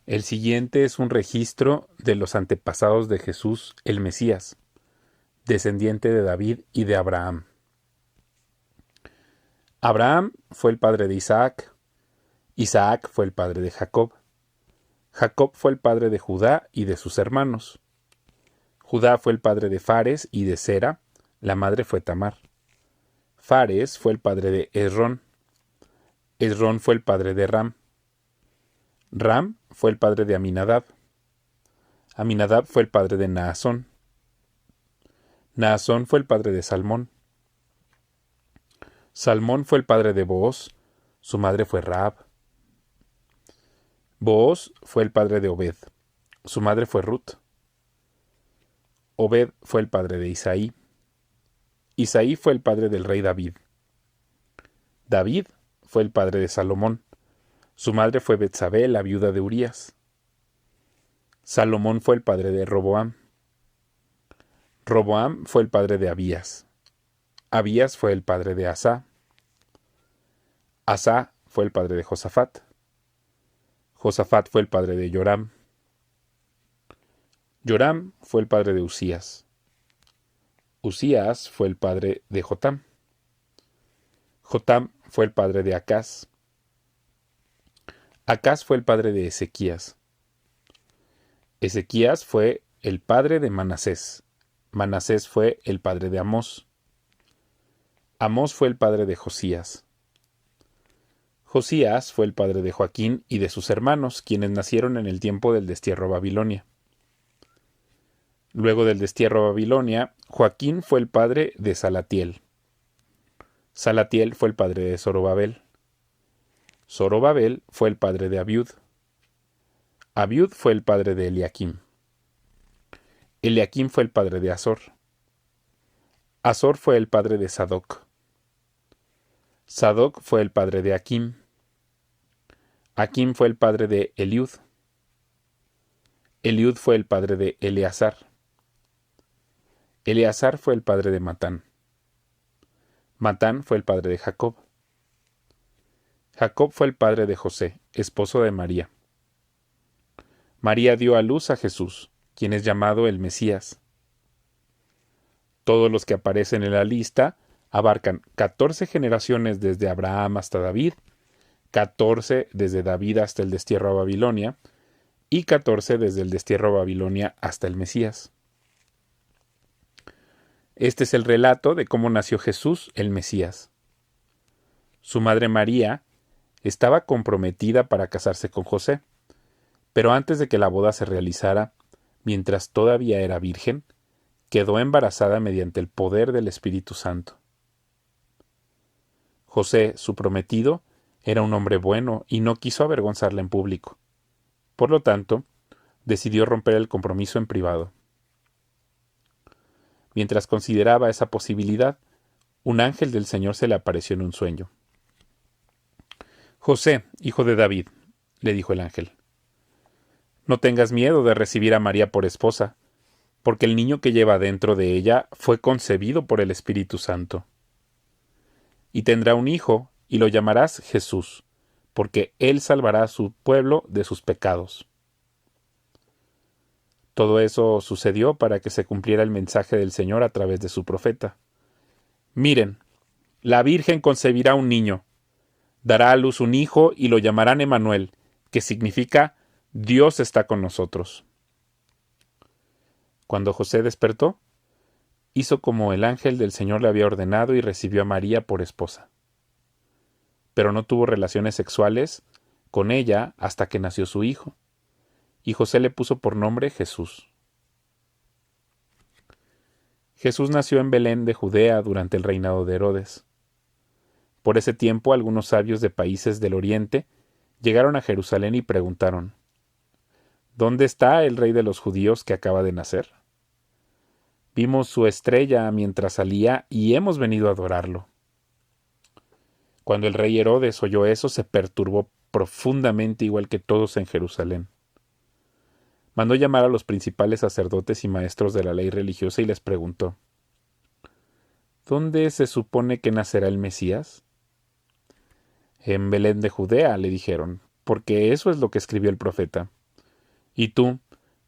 El siguiente es un registro de los antepasados de Jesús, el Mesías, descendiente de David y de Abraham. Abraham fue el padre de Isaac, Isaac fue el padre de Jacob, Jacob fue el padre de Judá y de sus hermanos. Judá fue el padre de Fares y de Sera, la madre fue Tamar. Fares fue el padre de Esrón, Esrón fue el padre de Ram, Ram fue el padre de Aminadab, Aminadab fue el padre de Naasón, Naasón fue el padre de Salmón, Salmón fue el padre de Booz, su madre fue Rahab. Booz fue el padre de Obed, su madre fue Ruth. Obed fue el padre de Isaí. Isaí fue el padre del rey David. David fue el padre de Salomón, su madre fue Betsabé, la viuda de Urías. Salomón fue el padre de Roboam. Roboam fue el padre de Abías. Abías fue el padre de Asá. Asá fue el padre de Josafat. Josafat fue el padre de Joram. Joram fue el padre de Usías. Usías fue el padre de Jotam. Jotam fue el padre de Acaz. Acaz fue el padre de Ezequías. Ezequías fue el padre de Manasés. Manasés fue el padre de Amós. Amós fue el padre de Josías. Josías fue el padre de Joaquín y de sus hermanos, quienes nacieron en el tiempo del destierro a Babilonia. Luego del destierro a Babilonia, Joaquín fue el padre de Salatiel. Salatiel fue el padre de Zorobabel. Zorobabel fue el padre de Abiud. Abiud fue el padre de Eliakim. Eliakim fue el padre de Azor. Azor fue el padre de Sadoc. Sadoc fue el padre de Aquim. Aquim fue el padre de Eliud. Eliud fue el padre de Eleazar. Eleazar fue el padre de Matán. Matán fue el padre de Jacob. Jacob fue el padre de José, esposo de María. María dio a luz a Jesús, quien es llamado el Mesías. Todos los que aparecen en la lista abarcan 14 generaciones desde Abraham hasta David, 14 desde David hasta el destierro a Babilonia y 14 desde el destierro a Babilonia hasta el Mesías. Este es el relato de cómo nació Jesús, el Mesías. Su madre María estaba comprometida para casarse con José, pero antes de que la boda se realizara, mientras todavía era virgen, quedó embarazada mediante el poder del Espíritu Santo. José, su prometido, era un hombre bueno y no quiso avergonzarla en público. Por lo tanto, decidió romper el compromiso en privado. Mientras consideraba esa posibilidad, un ángel del Señor se le apareció en un sueño. José, hijo de David, le dijo el ángel, no tengas miedo de recibir a María por esposa, porque el niño que lleva dentro de ella fue concebido por el Espíritu Santo. Y tendrá un hijo, y lo llamarás Jesús, porque él salvará a su pueblo de sus pecados. Todo eso sucedió para que se cumpliera el mensaje del Señor a través de su profeta. Miren, la Virgen concebirá un niño, dará a luz un hijo y lo llamarán Emanuel, que significa Dios está con nosotros. Cuando José despertó, hizo como el ángel del Señor le había ordenado y recibió a María por esposa. Pero no tuvo relaciones sexuales con ella hasta que nació su hijo, y José le puso por nombre Jesús. Jesús nació en Belén de Judea durante el reinado de Herodes. Por ese tiempo algunos sabios de países del oriente llegaron a Jerusalén y preguntaron, ¿dónde está el rey de los judíos que acaba de nacer? Vimos su estrella mientras salía y hemos venido a adorarlo. Cuando el rey Herodes oyó eso, se perturbó profundamente igual que todos en Jerusalén. Mandó llamar a los principales sacerdotes y maestros de la ley religiosa y les preguntó, ¿dónde se supone que nacerá el Mesías? En Belén de Judea, le dijeron, porque eso es lo que escribió el profeta. Y tú,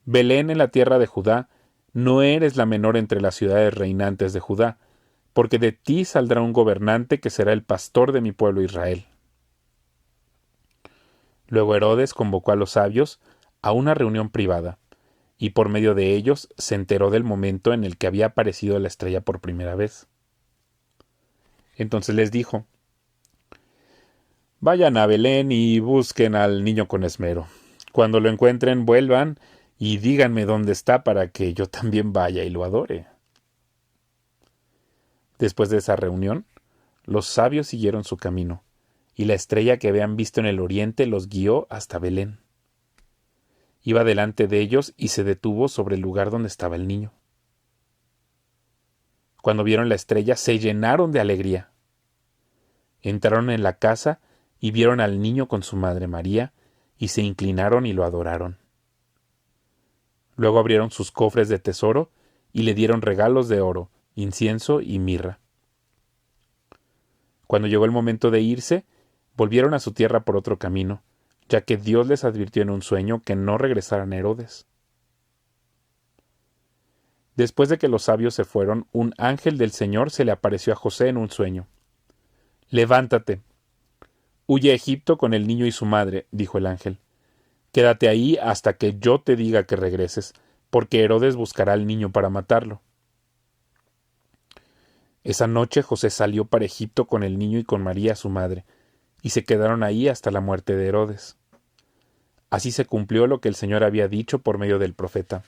Belén en la tierra de Judá, no eres la menor entre las ciudades reinantes de Judá, porque de ti saldrá un gobernante que será el pastor de mi pueblo Israel. Luego Herodes convocó a los sabios a una reunión privada, y por medio de ellos se enteró del momento en el que había aparecido la estrella por primera vez. Entonces les dijo: vayan a Belén y busquen al niño con esmero. Cuando lo encuentren, vuelvan y díganme dónde está para que yo también vaya y lo adore. Después de esa reunión, los sabios siguieron su camino, y la estrella que habían visto en el oriente los guió hasta Belén. Iba delante de ellos y se detuvo sobre el lugar donde estaba el niño. Cuando vieron la estrella, se llenaron de alegría. Entraron en la casa y vieron al niño con su madre María, y se inclinaron y lo adoraron. Luego abrieron sus cofres de tesoro y le dieron regalos de oro, incienso y mirra. Cuando llegó el momento de irse, volvieron a su tierra por otro camino, ya que Dios les advirtió en un sueño que no regresaran a Herodes. Después de que los sabios se fueron, un ángel del Señor se le apareció a José en un sueño. «Levántate, huye a Egipto con el niño y su madre», dijo el ángel. «Quédate ahí hasta que yo te diga que regreses, porque Herodes buscará al niño para matarlo». Esa noche José salió para Egipto con el niño y con María su madre, y se quedaron ahí hasta la muerte de Herodes. Así se cumplió lo que el Señor había dicho por medio del profeta: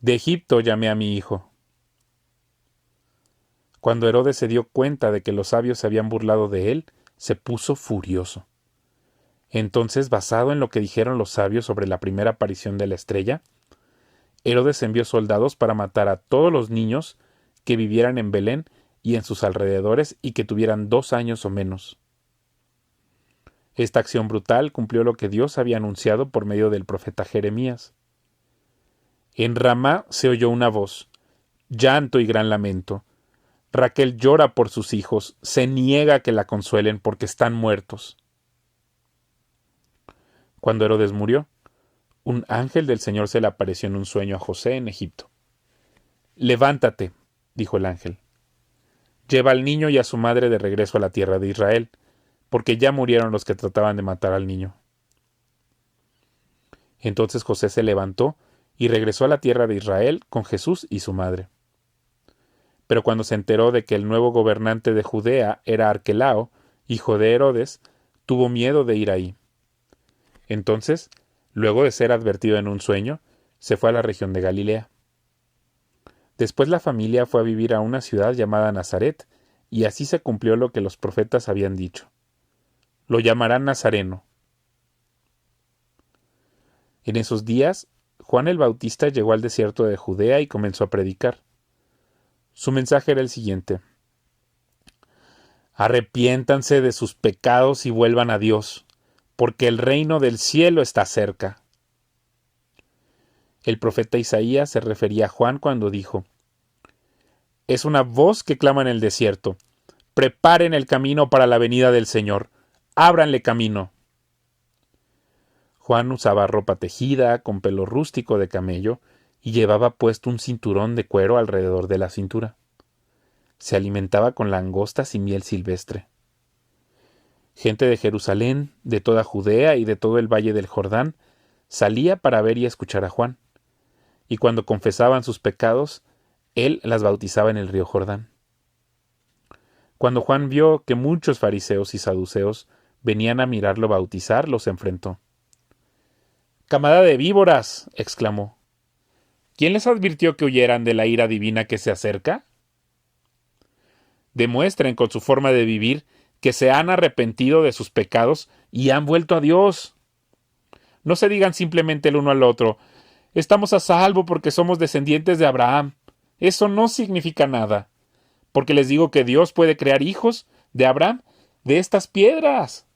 «De Egipto llamé a mi hijo». Cuando Herodes se dio cuenta de que los sabios se habían burlado de él, se puso furioso. Entonces, basado en lo que dijeron los sabios sobre la primera aparición de la estrella, Herodes envió soldados para matar a todos los niños que vivieran en Belén y en sus alrededores y que tuvieran 2 años o menos. Esta acción brutal cumplió lo que Dios había anunciado por medio del profeta Jeremías. En Ramá se oyó una voz, llanto y gran lamento. Raquel llora por sus hijos, se niega a que la consuelen porque están muertos. Cuando Herodes murió, un ángel del Señor se le apareció en un sueño a José en Egipto. «Levántate», dijo el ángel. «Lleva al niño y a su madre de regreso a la tierra de Israel, porque ya murieron los que trataban de matar al niño». Entonces José se levantó y regresó a la tierra de Israel con Jesús y su madre. Pero cuando se enteró de que el nuevo gobernante de Judea era Arquelao, hijo de Herodes, tuvo miedo de ir ahí. Entonces, luego de ser advertido en un sueño, se fue a la región de Galilea. Después la familia fue a vivir a una ciudad llamada Nazaret, y así se cumplió lo que los profetas habían dicho: «Lo llamarán Nazareno». En esos días, Juan el Bautista llegó al desierto de Judea y comenzó a predicar. Su mensaje era el siguiente: «Arrepiéntanse de sus pecados y vuelvan a Dios, porque el reino del cielo está cerca». El profeta Isaías se refería a Juan cuando dijo: «Es una voz que clama en el desierto: preparen el camino para la venida del Señor, ábranle camino». Juan usaba ropa tejida con pelo rústico de camello y llevaba puesto un cinturón de cuero alrededor de la cintura. Se alimentaba con langostas y miel silvestre. Gente de Jerusalén, de toda Judea y de todo el valle del Jordán salía para ver y escuchar a Juan, y cuando confesaban sus pecados, él las bautizaba en el río Jordán. Cuando Juan vio que muchos fariseos y saduceos venían a mirarlo bautizar, los enfrentó. «¡Camada de víboras!», exclamó. «¿Quién les advirtió que huyeran de la ira divina que se acerca? Demuestren con su forma de vivir que se han arrepentido de sus pecados y han vuelto a Dios. No se digan simplemente el uno al otro: estamos a salvo porque somos descendientes de Abraham. Eso no significa nada, porque les digo que Dios puede crear hijos de Abraham de estas piedras.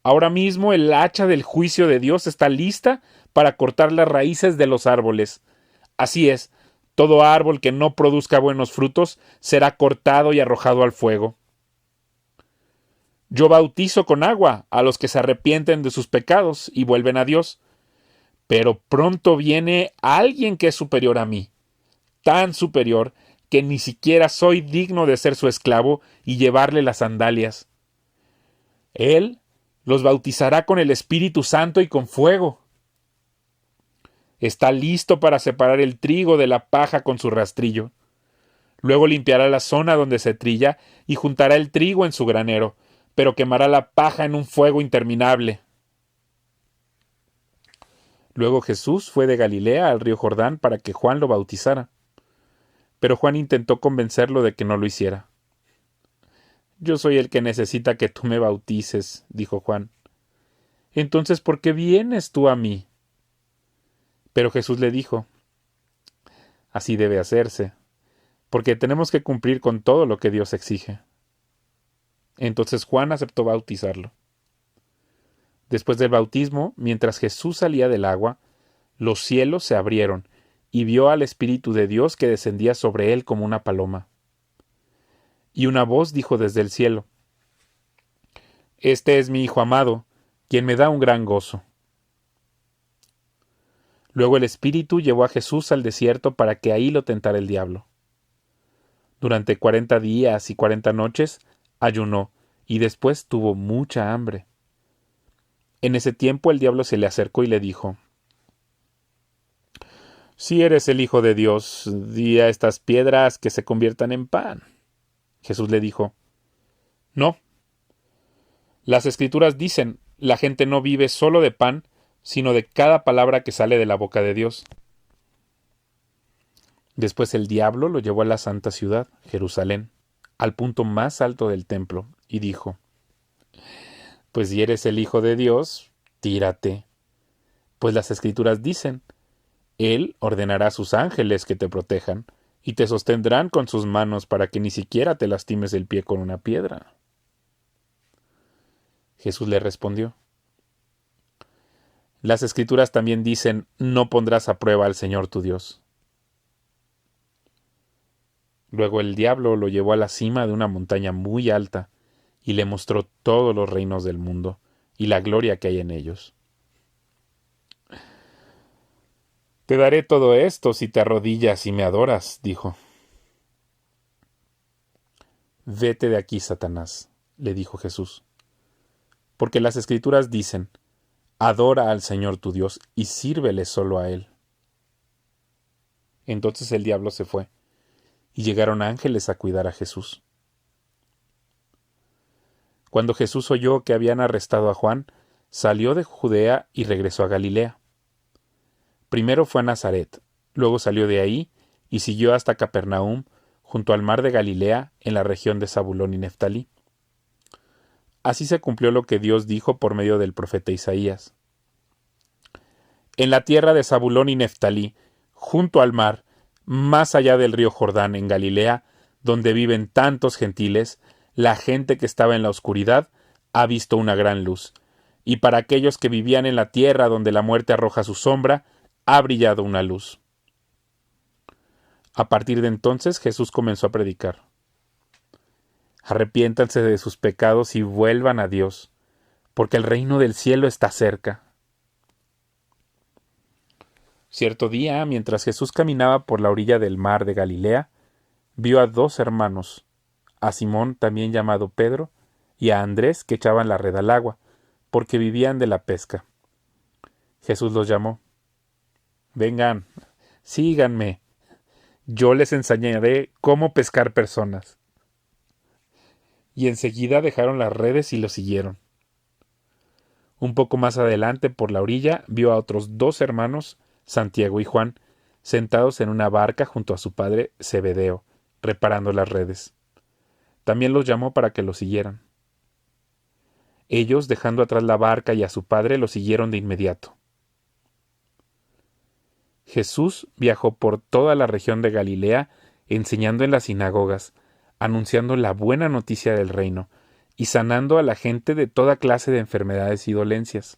Ahora mismo el hacha del juicio de Dios está lista para cortar las raíces de los árboles. Así es, todo árbol que no produzca buenos frutos será cortado y arrojado al fuego. Yo bautizo con agua a los que se arrepienten de sus pecados y vuelven a Dios, Pero pronto viene alguien que es superior a mí, tan superior que ni siquiera soy digno de ser su esclavo y llevarle las sandalias. Él los bautizará con el Espíritu Santo y con fuego. Está listo para separar el trigo de la paja con su rastrillo. Luego limpiará la zona donde se trilla y juntará el trigo en su granero, pero quemará la paja en un fuego interminable. Luego Jesús fue de Galilea al río Jordán para que Juan lo bautizara. Pero Juan intentó convencerlo de que no lo hiciera. Yo soy el que necesita que tú me bautices, dijo Juan. Entonces, ¿por qué vienes tú a mí? Pero Jesús le dijo, así debe hacerse, porque tenemos que cumplir con todo lo que Dios exige. Entonces Juan aceptó bautizarlo. Después del bautismo, mientras Jesús salía del agua, los cielos se abrieron, y vio al Espíritu de Dios que descendía sobre él como una paloma. Y una voz dijo desde el cielo, Este es mi Hijo amado, quien me da un gran gozo. Luego el Espíritu llevó a Jesús al desierto para que ahí lo tentara el diablo. Durante 40 días y 40 noches ayunó, y después tuvo mucha hambre. En ese tiempo el diablo se le acercó y le dijo, Si eres el Hijo de Dios, di a estas piedras que se conviertan en pan. Jesús le dijo, No. Las Escrituras dicen, la gente no vive solo de pan, sino de cada palabra que sale de la boca de Dios. Después el diablo lo llevó a la santa ciudad, Jerusalén, al punto más alto del templo, y dijo, Pues si eres el Hijo de Dios, tírate. Pues las Escrituras dicen, Él ordenará a sus ángeles que te protejan, y te sostendrán con sus manos para que ni siquiera te lastimes el pie con una piedra. Jesús le respondió, Las Escrituras también dicen, no pondrás a prueba al Señor tu Dios. Luego el diablo lo llevó a la cima de una montaña muy alta, y le mostró todos los reinos del mundo, y la gloria que hay en ellos. Te daré todo esto si te arrodillas y me adoras, dijo. Vete de aquí, Satanás, le dijo Jesús, porque las Escrituras dicen, adora al Señor tu Dios y sírvele solo a Él. Entonces el diablo se fue, y llegaron ángeles a cuidar a Jesús. Cuando Jesús oyó que habían arrestado a Juan, salió de Judea y regresó a Galilea. Primero fue a Nazaret, luego salió de ahí y siguió hasta Capernaum, junto al mar de Galilea, en la región de Zabulón y Neftalí. Así se cumplió lo que Dios dijo por medio del profeta Isaías. En la tierra de Zabulón y Neftalí, junto al mar, más allá del río Jordán, en Galilea, donde viven tantos gentiles, la gente que estaba en la oscuridad ha visto una gran luz, y para aquellos que vivían en la tierra donde la muerte arroja su sombra, ha brillado una luz. A partir de entonces Jesús comenzó a predicar. Arrepiéntanse de sus pecados y vuelvan a Dios, porque el reino del cielo está cerca. Cierto día, mientras Jesús caminaba por la orilla del mar de Galilea, vio a dos hermanos, a Simón, también llamado Pedro, y a Andrés, que echaban la red al agua, porque vivían de la pesca. Jesús los llamó. Vengan, síganme. Yo les enseñaré cómo pescar personas. Y enseguida dejaron las redes y lo siguieron. Un poco más adelante, por la orilla, vio a otros dos hermanos, Santiago y Juan, sentados en una barca junto a su padre Zebedeo, reparando las redes. También los llamó para que lo siguieran. Ellos, dejando atrás la barca y a su padre, lo siguieron de inmediato. Jesús viajó por toda la región de Galilea, enseñando en las sinagogas, anunciando la buena noticia del reino, y sanando a la gente de toda clase de enfermedades y dolencias.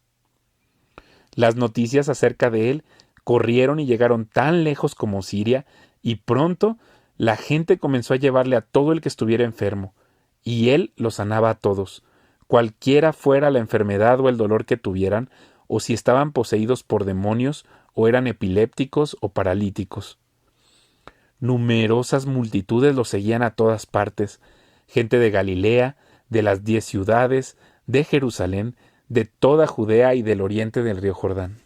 Las noticias acerca de él corrieron y llegaron tan lejos como Siria, y pronto la gente comenzó a llevarle a todo el que estuviera enfermo, y él los sanaba a todos, cualquiera fuera la enfermedad o el dolor que tuvieran, o si estaban poseídos por demonios, o eran epilépticos o paralíticos. Numerosas multitudes los seguían a todas partes, gente de Galilea, de las 10 ciudades, de Jerusalén, de toda Judea y del oriente del río Jordán.